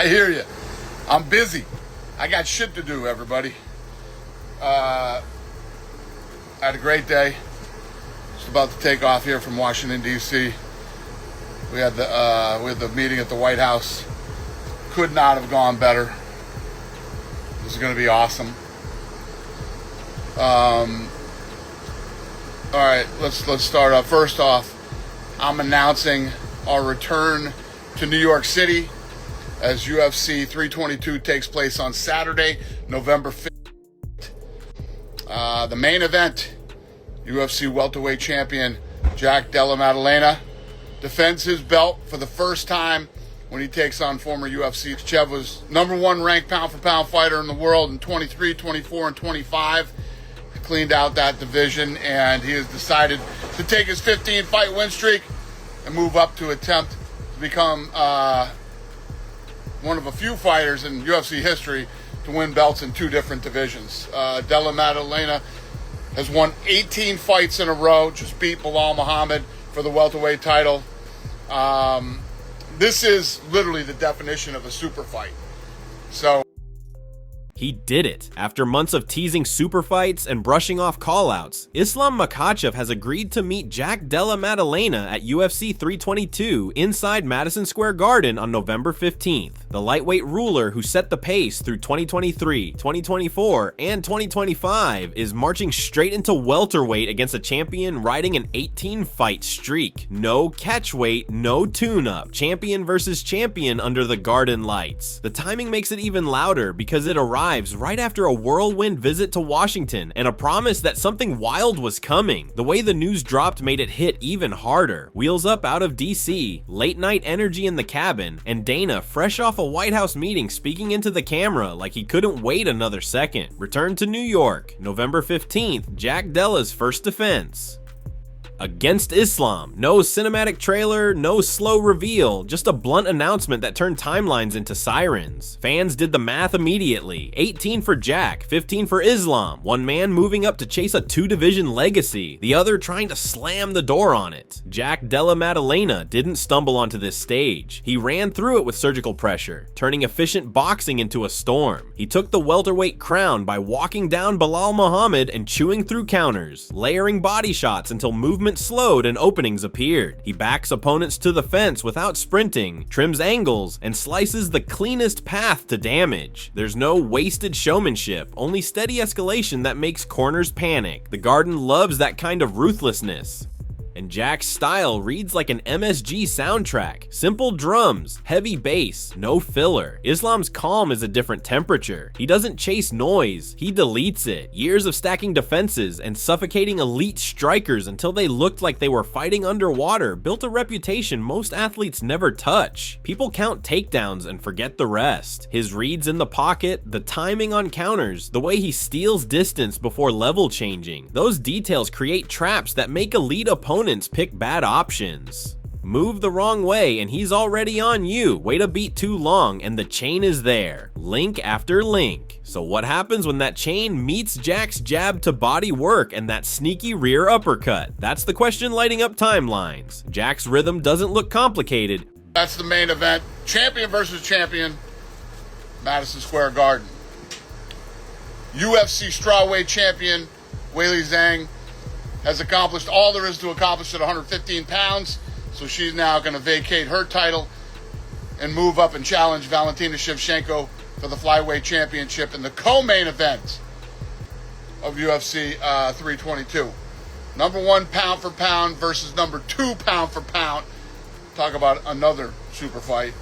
I hear you. I'm busy. I got shit to do, everybody. I had a great day. Just about to take off here from Washington, D.C. We had the meeting at the White House. Could not have gone better. This is going to be awesome. All right, let's start off. First off, I'm announcing our return to New York City as UFC 322 takes place on Saturday, November 5th. The main event, UFC welterweight champion Jack Della Maddalena defends his belt for the first time when he takes on former UFC. Makhachev was number one ranked pound-for-pound fighter in the world in 23, 24, and 25. He cleaned out that division, and he has decided to take his 15-fight win streak and move up to attempt to become one of a few fighters in UFC history to win belts in two different divisions. Della Maddalena has won 18 fights in a row, just beat Bilal Muhammad for the welterweight title. This is literally the definition of a super fight. So he did it. After months of teasing super fights and brushing off callouts, Islam Makhachev has agreed to meet Jack Della Maddalena at UFC 322 inside Madison Square Garden on November 15th. The lightweight ruler who set the pace through 2023, 2024, and 2025 is marching straight into welterweight against a champion riding an 18-fight streak. No catchweight, no tune-up. Champion versus champion under the Garden lights. The timing makes it even louder because it arrives right after a whirlwind visit to Washington and a promise that something wild was coming. The way the news dropped made it hit even harder. Wheels up out of DC, late night energy in the cabin, and Dana fresh off a White House meeting speaking into the camera like he couldn't wait another second. Return to New York, November 15th, Jack Della's first defense against Islam. No cinematic trailer, no slow reveal, just a blunt announcement that turned timelines into sirens. Fans did the math immediately. 18 for Jack, 15 for Islam. One man moving up to chase a two-division legacy, the other trying to slam the door on it. Jack Della Maddalena didn't stumble onto this stage. He ran through it with surgical pressure, turning efficient boxing into a storm. He took the welterweight crown by walking down Bilal Muhammad and chewing through counters, layering body shots until movement slowed and openings appeared. He backs opponents to the fence without sprinting, trims angles, and slices the cleanest path to damage. There's no wasted showmanship, only steady escalation that makes corners panic. The Garden loves that kind of ruthlessness. And Jack's style reads like an MSG soundtrack. Simple drums, heavy bass, no filler. Islam's calm is a different temperature. He doesn't chase noise, he deletes it. Years of stacking defenses and suffocating elite strikers until they looked like they were fighting underwater built a reputation most athletes never touch. People count takedowns and forget the rest. His reads in the pocket, the timing on counters, the way he steals distance before level changing. Those details create traps that make elite opponents pick bad options. Move the wrong way and he's already on you. Wait a beat too long and the chain is there. Link after link. So what happens when that chain meets Jack's jab to body work and that sneaky rear uppercut? That's the question lighting up timelines. Jack's rhythm doesn't look complicated. that's the main event. Champion versus champion, Madison Square Garden. UFC strawweight champion Weili Zhang has accomplished all there is to accomplish at 115 pounds, so she's now going to vacate her title and move up and challenge Valentina Shevchenko for the flyweight championship in the co-main event of UFC 322. Number one pound for pound versus number 2 pound for pound. Talk about another super fight.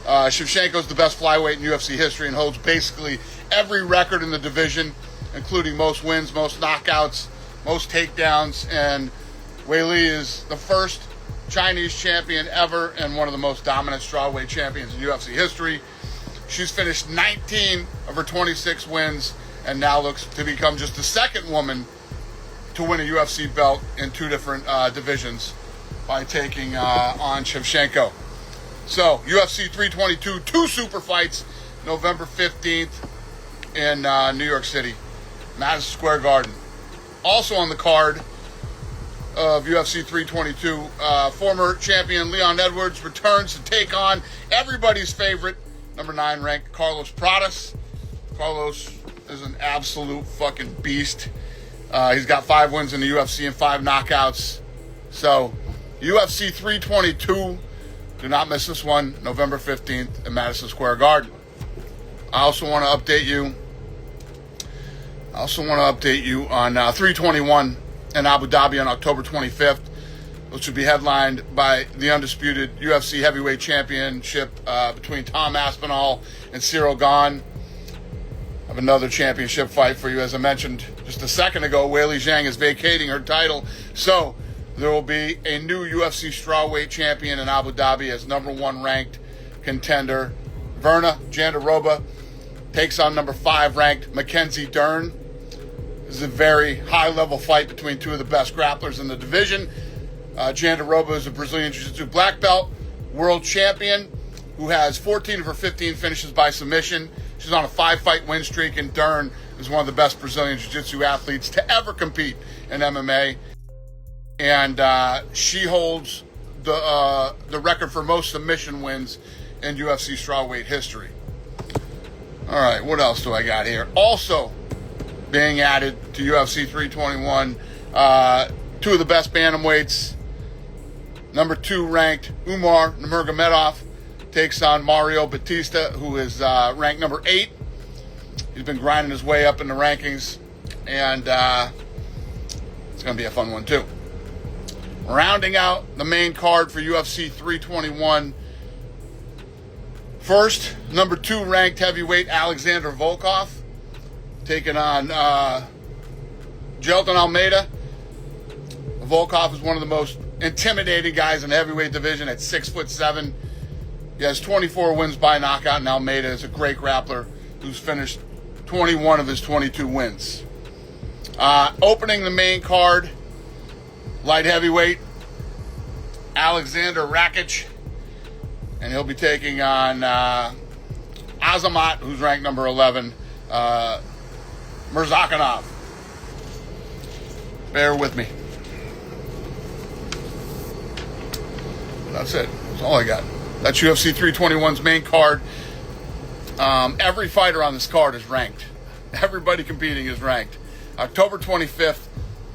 Shevchenko's the best flyweight in UFC history and holds basically every record in the division, including most wins, most knockouts, most takedowns, and Weili is the first Chinese champion ever and one of the most dominant strawweight champions in UFC history. She's finished 19 of her 26 wins and now looks to become just the second woman to win a UFC belt in 2 different divisions by taking on Shevchenko. So, UFC 322, 2 super fights, November 15th in New York City, Madison Square Garden. Also on the card of UFC 322, former champion Leon Edwards returns to take on everybody's favorite number 9 ranked Carlos Pradas. Carlos is an absolute fucking beast. He's got 5 wins in the UFC and 5 knockouts. So, UFC 322, do not miss this one, November 15th at Madison Square Garden. I also want to update you on 321 in Abu Dhabi on October 25th, which will be headlined by the undisputed UFC heavyweight championship between Tom Aspinall and Cyril Gane. I have another championship fight for you. As I mentioned just a second ago, Weili Zhang is vacating her title, so there will be a new UFC strawweight champion in Abu Dhabi as number 1 ranked contender. Verna Jandiroba takes on number 5 ranked Mackenzie Dern. This is a very high-level fight between 2 of the best grapplers in the division. Jandiroba is a Brazilian Jiu-Jitsu black belt, world champion, who has 14 of her 15 finishes by submission. She's on a 5-fight win streak, and Dern is one of the best Brazilian Jiu-Jitsu athletes to ever compete in MMA. And she holds the record for most submission wins in UFC strawweight history. All right, what else do I got here? Also being added to UFC 321, 2 of the best bantamweights. Number 2 ranked Umar Nurmagomedov takes on Mario Batista, who is ranked number 8. He's been grinding his way up in the rankings, and it's going to be a fun one too. Rounding out the main card for UFC 321, first, number 2 ranked heavyweight Alexander Volkov taking on Jelton Almeida. Volkov is one of the most intimidating guys in the heavyweight division at 6'7". He has 24 wins by knockout, and Almeida is a great grappler who's finished 21 of his 22 wins. Opening the main card, light heavyweight Alexander Rakic, and he'll be taking on Azamat, who's ranked number 11, Murzakanov. Bear with me. That's it. That's all I got. That's UFC 321's main card. Every fighter on this card is ranked. Everybody competing is ranked. October 25th,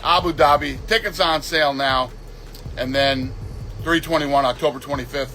Abu Dhabi. Tickets on sale now. And then 321, October 25th,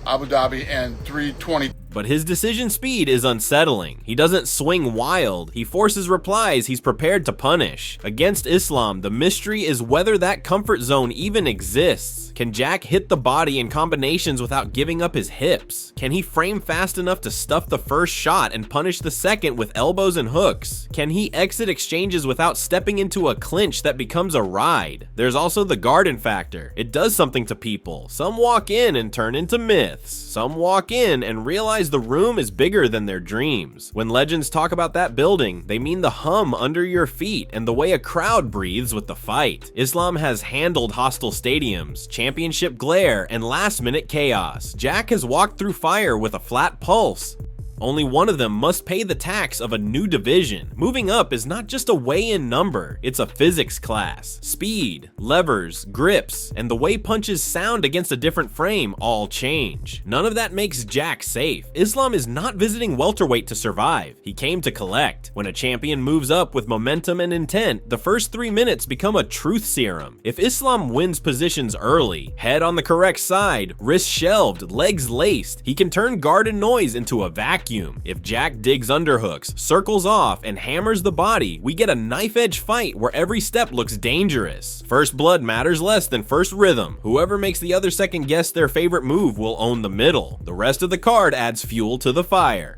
Abu Dhabi, and 320. But his decision speed is unsettling. He doesn't swing wild. He forces replies he's prepared to punish. Against Islam, the mystery is whether that comfort zone even exists. Can Jack hit the body in combinations without giving up his hips? Can he frame fast enough to stuff the first shot and punish the second with elbows and hooks? Can he exit exchanges without stepping into a clinch that becomes a ride? There's also the garden factor. It does something to people. Some walk in and turn into myths. Some walk in and realize the room is bigger than their dreams. When legends talk about that building, they mean the hum under your feet and the way a crowd breathes with the fight. Islam has handled hostile stadiums, championship glare, and last-minute chaos. Jack has walked through fire with a flat pulse. Only one of them must pay the tax of a new division. Moving up is not just a weigh-in number, it's a physics class. Speed, levers, grips, and the way punches sound against a different frame all change. None of that makes Jack safe. Islam is not visiting welterweight to survive. He came to collect. When a champion moves up with momentum and intent, the first 3 minutes become a truth serum. If Islam wins positions early, head on the correct side, wrists shelved, legs laced, he can turn garden noise into a vacuum. If Jack digs underhooks, circles off, and hammers the body, we get a knife-edge fight where every step looks dangerous. First blood matters less than first rhythm. Whoever makes the other second guess their favorite move will own the middle. The rest of the card adds fuel to the fire.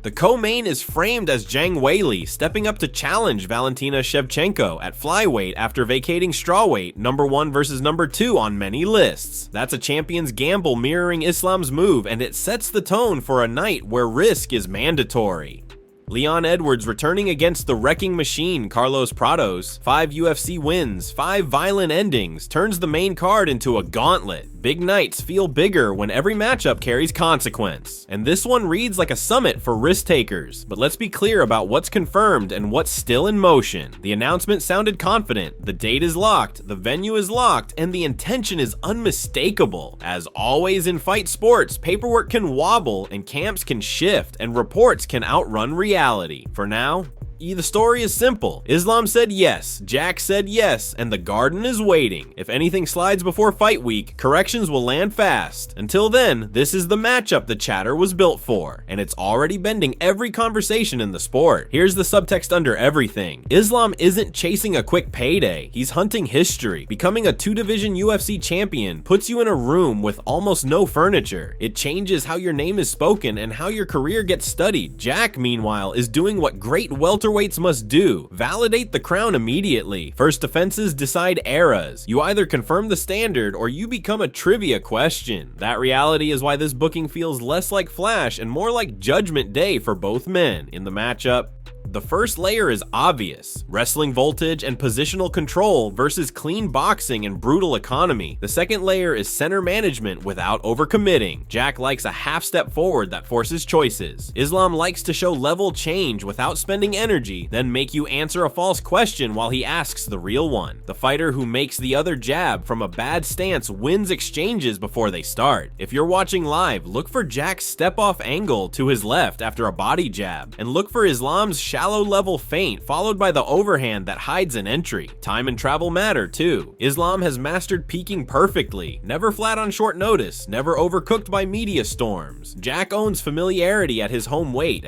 The co-main is framed as Zhang Weili stepping up to challenge Valentina Shevchenko at flyweight after vacating strawweight, number 1 versus number 2 on many lists. That's a champion's gamble mirroring Islam's move, and it sets the tone for a night where risk is mandatory. Leon Edwards returning against the wrecking machine Carlos Prados. 5 UFC wins, 5 violent endings, turns the main card into a gauntlet. Big nights feel bigger when every matchup carries consequence. And this one reads like a summit for risk takers. But let's be clear about what's confirmed and what's still in motion. The announcement sounded confident, the date is locked, the venue is locked, and the intention is unmistakable. As always in fight sports, paperwork can wobble and camps can shift and reports can outrun reality. For now, the story is simple. Islam said yes, Jack said yes, and the Garden is waiting. If anything slides before fight week, corrections will land fast. Until then, this is the matchup the chatter was built for, and it's already bending every conversation in the sport. Here's the subtext under everything. Islam isn't chasing a quick payday, he's hunting history. Becoming a 2-division UFC champion puts you in a room with almost no furniture. It changes how your name is spoken and how your career gets studied. Jack, meanwhile, is doing what great welterweights must do: validate the crown immediately. First defenses decide eras. You either confirm the standard or you become a trivia question. That reality is why this booking feels less like Flash and more like Judgment Day for both men. In the matchup, the first layer is obvious: wrestling voltage and positional control versus clean boxing and brutal economy. The second layer is center management without overcommitting. Jack likes a half step forward that forces choices. Islam likes to show level change without spending energy, then make you answer a false question while he asks the real one. The fighter who makes the other jab from a bad stance wins exchanges before they start. If you're watching live, look for Jack's step off angle to his left after a body jab, and look for Islam's shallow level feint followed by the overhand that hides an entry. Time and travel matter too. Islam has mastered peaking perfectly, never flat on short notice, never overcooked by media storms. Jack owns familiarity at his home weight,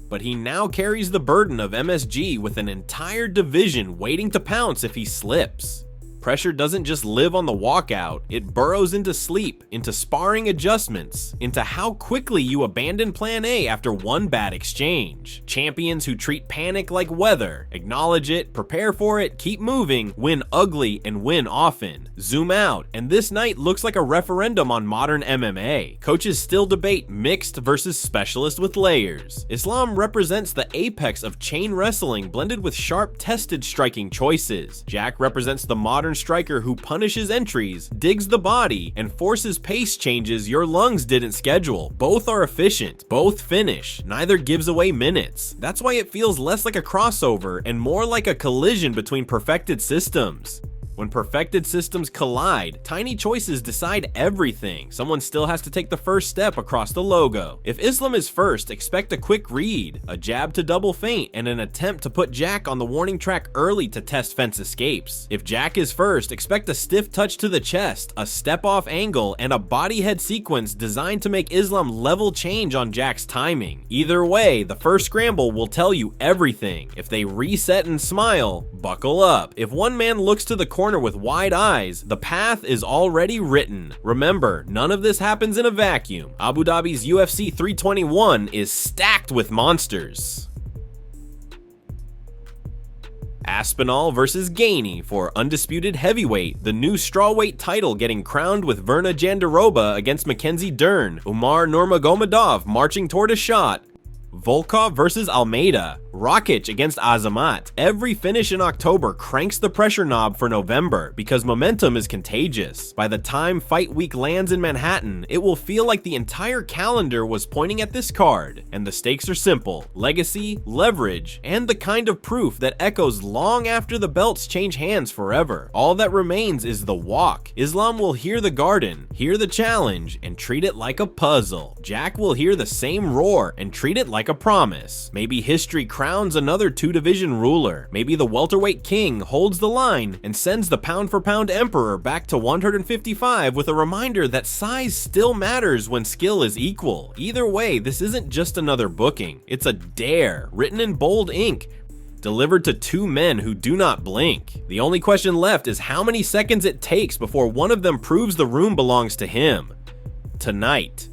but he now carries the burden of MSG with an entire division waiting to pounce if he slips. Pressure doesn't just live on the walkout, it burrows into sleep, into sparring adjustments, into how quickly you abandon plan A after one bad exchange. Champions who treat panic like weather, acknowledge it, prepare for it, keep moving, win ugly and win often. Zoom out, and this night looks like a referendum on modern MMA. Coaches still debate mixed versus specialist with layers. Islam represents the apex of chain wrestling blended with sharp tested striking choices. Jack represents the modern striker who punishes entries, digs the body, and forces pace changes your lungs didn't schedule. Both are efficient, both finish, neither gives away minutes. That's why it feels less like a crossover and more like a collision between perfected systems. When perfected systems collide, tiny choices decide everything. Someone still has to take the first step across the logo. If Islam is first, expect a quick read, a jab to double feint, and an attempt to put Jack on the warning track early to test fence escapes. If Jack is first, expect a stiff touch to the chest, a step-off angle, and a body head sequence designed to make Islam level change on Jack's timing. Either way, the first scramble will tell you everything. If they reset and smile, buckle up. If one man looks to the corner with wide eyes, the path is already written. Remember, none of this happens in a vacuum. Abu Dhabi's UFC 321 is stacked with monsters. Aspinall versus Gainey for undisputed heavyweight, the new strawweight title getting crowned with Verna Jandiroba against Mackenzie Dern, Umar Nurmagomedov marching toward a shot, Volkov versus Almeida, Rakic against Azamat. Every finish in October cranks the pressure knob for November because momentum is contagious. By the time fight week lands in Manhattan, it will feel like the entire calendar was pointing at this card. And the stakes are simple: legacy, leverage, and the kind of proof that echoes long after the belts change hands forever. All that remains is the walk. Islam will hear the Garden, hear the challenge, and treat it like a puzzle. Jack will hear the same roar and treat it like a promise. Maybe history crowns another 2-division ruler. Maybe the welterweight king holds the line and sends the pound-for-pound emperor back to 155 with a reminder that size still matters when skill is equal. Either way, this isn't just another booking. It's a dare, written in bold ink, delivered to two men who do not blink. The only question left is how many seconds it takes before one of them proves the room belongs to him. Tonight.